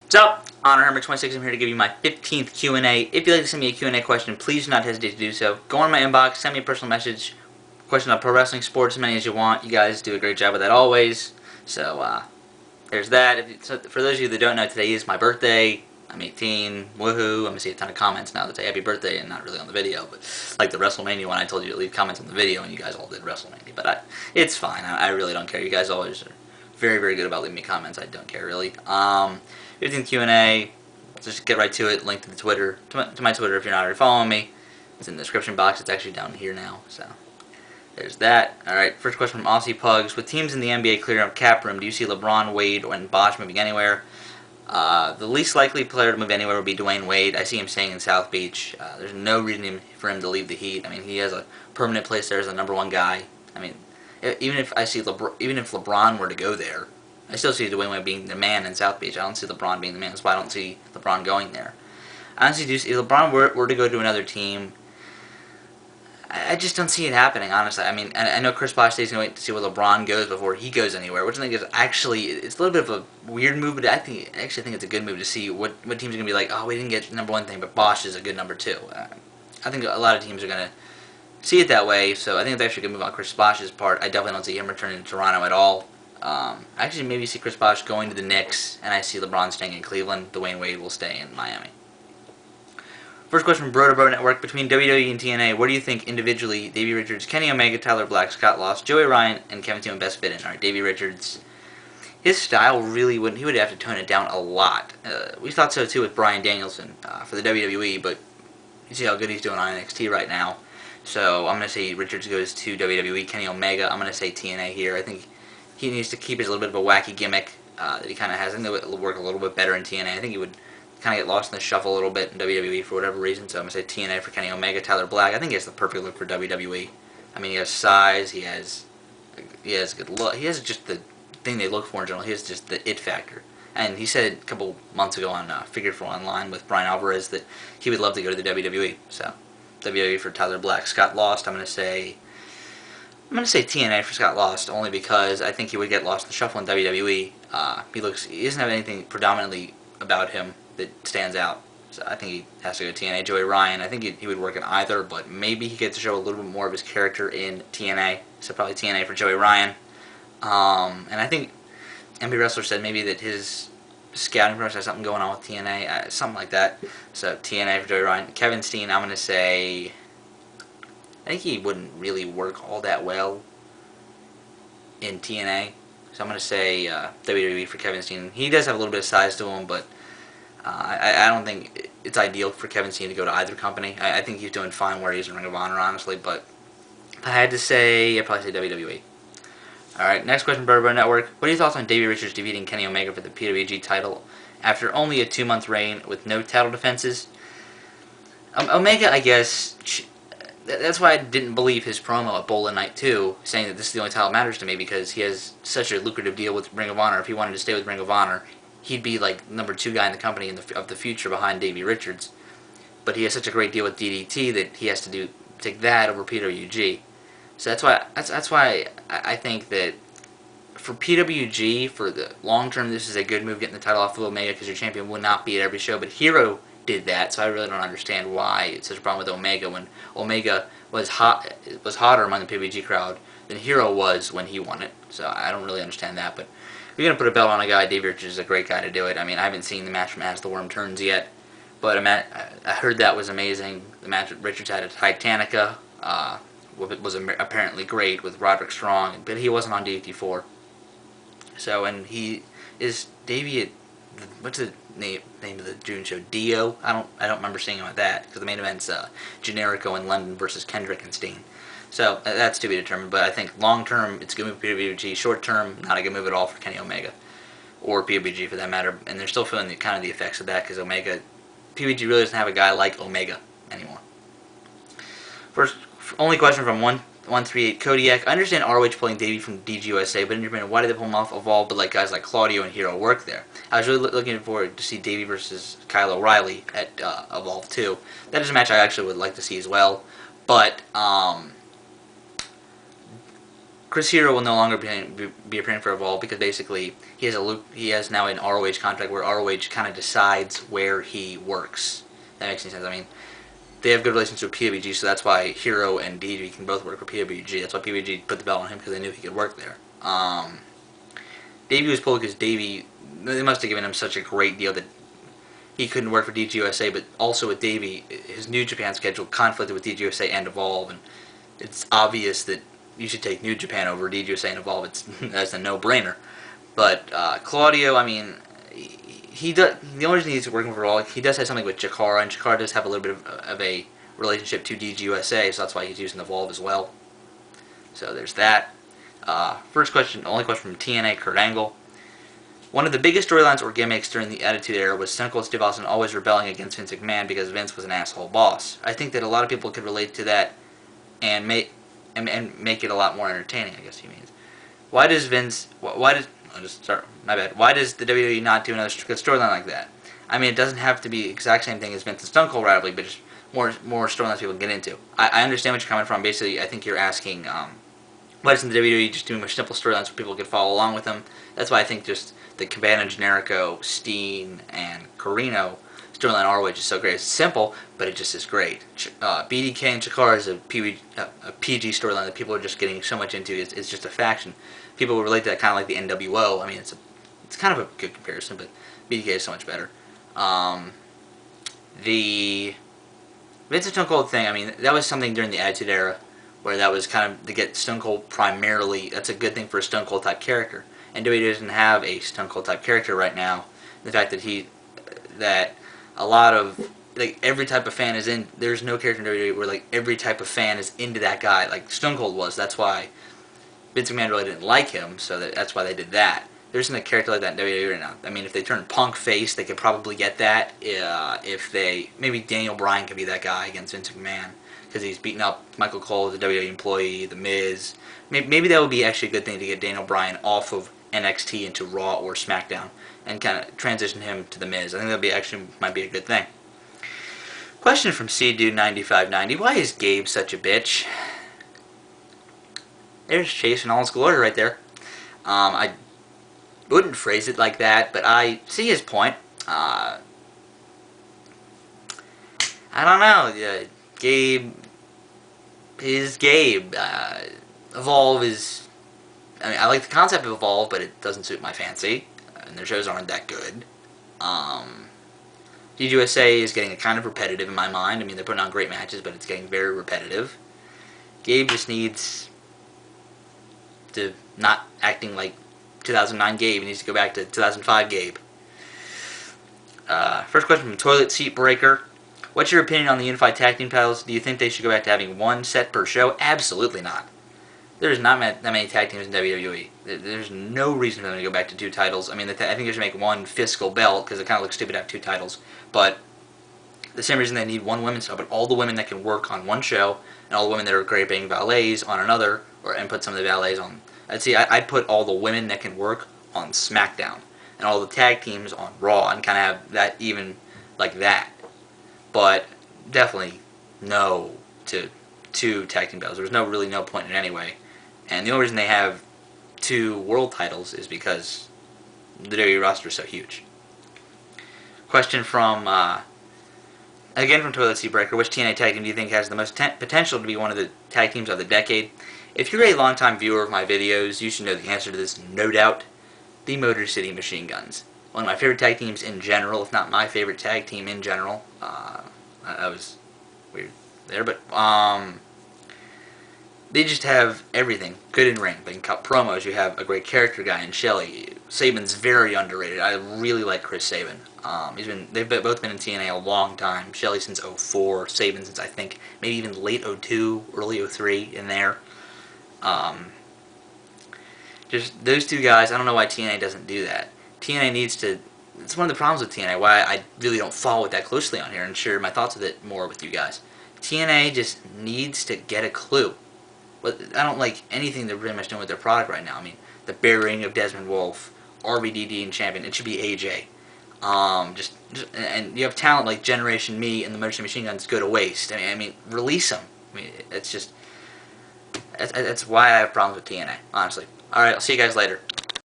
What's up? HonorHammer26, I'm here to give you my 15th Q&A. If you'd like to send me a Q&A question, please do not hesitate to do so. Go on my inbox, send me a personal message, question on pro wrestling, sports, as many as you want. You guys do a great job with that always. So, there's that. For those of you that don't know, today is my birthday. I'm 18. Woohoo. I'm going to see a ton of comments now that say happy birthday, and not really on the video, but like the WrestleMania one, I told you to leave comments on the video, and you guys all did WrestleMania. But it's fine. I really don't care. You guys always are very, very good about leaving me comments. I don't care, really. 15th Q&A. Let's just get right to it. Link to the Twitter, to my Twitter if you're not already following me. It's in the description box. It's actually down here now, so there's that. Alright, first question from Aussiepugz. With teams in the NBA clearing up cap room, do you see LeBron, Wade, and Bosh moving anywhere? The least likely player to move anywhere would be Dwayne Wade. I see him staying in South Beach. There's no reason for him to leave the Heat. I mean, he has a permanent place there as the #1 guy. I mean, even if LeBron were to go there, I still see Dwayne Wade being the man in South Beach. I don't see LeBron being the man. That's why I don't see LeBron going there. I honestly do see if LeBron were to go to another team, I just don't see it happening, honestly. I mean, I know Chris Bosh stays going to wait to see where LeBron goes before he goes anywhere, which I think is actually, it's a little bit of a weird move, but I actually think it's a good move to see what teams are going to be like, oh, we didn't get #1 thing, but Bosh is a good #2. I think a lot of teams are going to see it that way, so I think it's actually a good move on Chris Bosh's part. I definitely don't see him returning to Toronto at all. I actually maybe see Chris Bosh going to the Knicks, and I see LeBron staying in Cleveland. Dwayne Wade will stay in Miami. First question from Bro to Bro Network. Between WWE and TNA, what do you think individually Davey Richards, Kenny Omega, Tyler Black, Scott Lost, Joey Ryan, and Kevin Steen best fit in? Alright, Davey Richards, his style really wouldn't, he would have to tone it down a lot. We thought so too with Bryan Danielson for the WWE, but you see how good he's doing on NXT right now. So I'm going to say Richards goes to WWE. Kenny Omega, I'm going to say TNA here. I think he needs to keep his little bit of a wacky gimmick that he kind of has. I think it would work a little bit better in TNA. I think he would kind of get lost in the shuffle a little bit in WWE for whatever reason, so I'm going to say TNA for Kenny Omega. Tyler Black, I think he has the perfect look for WWE. I mean, he has size, he has good look, he has just the thing they look for in general, he has just the it factor. And he said a couple months ago on Figure 4 Online with Brian Alvarez that he would love to go to the WWE, so WWE for Tyler Black. Scott Lost, I'm going to say TNA for Scott Lost, only because I think he would get lost in the shuffle in WWE. He doesn't have anything predominantly about him that stands out. So I think he has to go TNA. Joey Ryan, I think he would work in either, but maybe he gets to show a little bit more of his character in TNA. So probably TNA for Joey Ryan. And I think NBA Wrestler said maybe that his scouting process has something going on with TNA, something like that. So TNA for Joey Ryan. Kevin Steen, I'm going to say, I think he wouldn't really work all that well in TNA. So I'm going to say WWE for Kevin Steen. He does have a little bit of size to him, but I don't think it's ideal for Kevin Steen to go to either company. I think he's doing fine where he's in Ring of Honor, honestly, but if I had to say, I'd probably say WWE. Alright, next question, Bro Network. What are your thoughts on Davey Richards defeating Kenny Omega for the PWG title after only a 2-month reign with no title defenses? Omega, I guess, that's why I didn't believe his promo at Bowl Night 2, saying that this is the only title that matters to me, because he has such a lucrative deal with Ring of Honor. If he wanted to stay with Ring of Honor, he'd be like #2 guy in the company of the future behind Davey Richards. But he has such a great deal with DDT that he has to take that over PWG. So that's why I think that for PWG, for the long term, this is a good move, getting the title off of Omega, because your champion will not be at every show. But Hero did that, so I really don't understand why it's such a problem with Omega when Omega was hotter among the PWG crowd than Hero was when he won it. So I don't really understand that, but if you're going to put a belt on a guy, Davey Richards is a great guy to do it. I mean, I haven't seen the match from As the Worm Turns yet, but I heard that was amazing. The match that Richards had at Titanica was apparently great with Roderick Strong, but he wasn't on DDT4. So, and he is Davey at, what's the name of the June show? Dio? I don't remember seeing him at that, because the main event's Generico in London versus Kendrick and Steen. So that's to be determined, but I think long term it's a good move for PWG. Short term, not a good move at all for Kenny Omega, or PWG for that matter. And they're still feeling kind of the effects of that, because PWG really doesn't have a guy like Omega anymore. Only question from 138 Kodiak. I understand ROH pulling Davey from DGUSA, but in your opinion, why did they pull him off Evolve, but like guys like Claudio and Hero work there? I was really looking forward to see Davey versus Kyle O'Reilly at Evolve 2. That is a match I actually would like to see as well, but Chris Hero will no longer be appearing for Evolve because basically he has now an ROH contract where ROH kind of decides where he works. That makes any sense. I mean, they have good relations with PWG, so that's why Hero and Davey can both work for PWG. That's why PWG put the belt on him because they knew he could work there. Davey was pulled because they must have given him such a great deal that he couldn't work for DGUSA, but also with Davey, his New Japan schedule conflicted with DGUSA and Evolve, and it's obvious that you should take New Japan over DGUSA and Evolve. That's a no-brainer. But Claudio, I mean, he does. The only reason he's working for Evolve, he does have something with Chikara, and Chikara does have a little bit of a relationship to DGUSA, so that's why he's using Evolve as well. So there's that. First question, only question from TNAKurtAngle. One of the biggest storylines or gimmicks during the Attitude Era was Stone Cold Steve Austin always rebelling against Vince McMahon because Vince was an asshole boss. I think that a lot of people could relate to that and make it a lot more entertaining, I guess he means. Why does the WWE not do another good storyline like that? I mean, it doesn't have to be the exact same thing as Vince and Stone Cold rivalry, but just more storylines people can get into. I understand what you're coming from. Basically, I think you're asking, why doesn't the WWE just do more simple storylines so people could follow along with them? That's why I think just the Cabana, Generico, Steen, and Carino storyline ROH is so great. It's simple, but it just is great. BDK and Chikara is a PG storyline that people are just getting so much into. It's just a faction. People will relate to that kind of like the NWO. I mean, it's kind of a good comparison, but BDK is so much better. The Vince and Stone Cold thing, I mean, that was something during the Attitude Era where that was kind of to get Stone Cold primarily. That's a good thing for a Stone Cold type character. And WWE doesn't have a Stone Cold type character right now. The fact that a lot of, like, every type of fan is in, there's no character in WWE where, like, every type of fan is into that guy, like Stone Cold was. That's why Vince McMahon really didn't like him, so that's why they did that. There isn't a character like that in WWE right now. I mean, if they turn Punk face, they could probably get that. Maybe Daniel Bryan could be that guy against Vince McMahon, because he's beating up Michael Cole, the WWE employee, The Miz. Maybe that would be actually a good thing to get Daniel Bryan off of NXT into Raw or SmackDown and kind of transition him to The Miz. I think that might be a good thing. Question from CDude9590. Why is Gabe such a bitch? There's Chase in all his glory right there. I wouldn't phrase it like that, but I see his point. I don't know. Gabe is Gabe. Evolve is... I mean, I like the concept of Evolve, but it doesn't suit my fancy, and their shows aren't that good. DGUSA is getting kind of repetitive in my mind. I mean, they're putting on great matches, but it's getting very repetitive. Gabe just needs to not acting like 2009 Gabe. He needs to go back to 2005 Gabe. First question from Toilet Seat Breaker. What's your opinion on the Unified Tag Team titles? Do you think they should go back to having one set per show? Absolutely not. There's not that many tag teams in WWE. There's no reason for them to go back to two titles. I mean, I think they should make one fiscal belt, because it kind of looks stupid to have two titles. But the same reason they need one women's show, but all the women that can work on one show, and all the women that are great being valets on another, and put some of the valets on... I'd put all the women that can work on SmackDown, and all the tag teams on Raw, and kind of have that even like that. But definitely no to two tag team belts. There's really no point in it anyway. And the only reason they have two world titles is because the WWE roster is so huge. Question from, again from Toilet Seat Breaker. Which TNA tag team do you think has the most potential to be one of the tag teams of the decade? If you're a longtime viewer of my videos, you should know the answer to this, no doubt. The Motor City Machine Guns. One of my favorite tag teams in general, if not my favorite tag team in general. That was weird there, but they just have everything good in ring. They can cut promos. You have a great character guy in Shelley. Saban's very underrated. I really like Chris Sabin. They've both been in TNA a long time. Shelley since 04, Sabin since I think maybe even late 02, early 03 in there. Just those two guys. I don't know why TNA doesn't do that. TNA needs to. It's one of the problems with TNA. Why I really don't follow it that closely on here and share my thoughts with it more with you guys. TNA just needs to get a clue. But I don't like anything they're pretty much doing with their product right now. I mean, the burying of Desmond Wolfe, RVDD and Champion. It should be AJ. And you have talent like Generation Me and the Motor City Machine Guns go to waste. I mean, release them. I mean, it's just That's why I have problems with TNA, honestly. Alright, I'll see you guys later.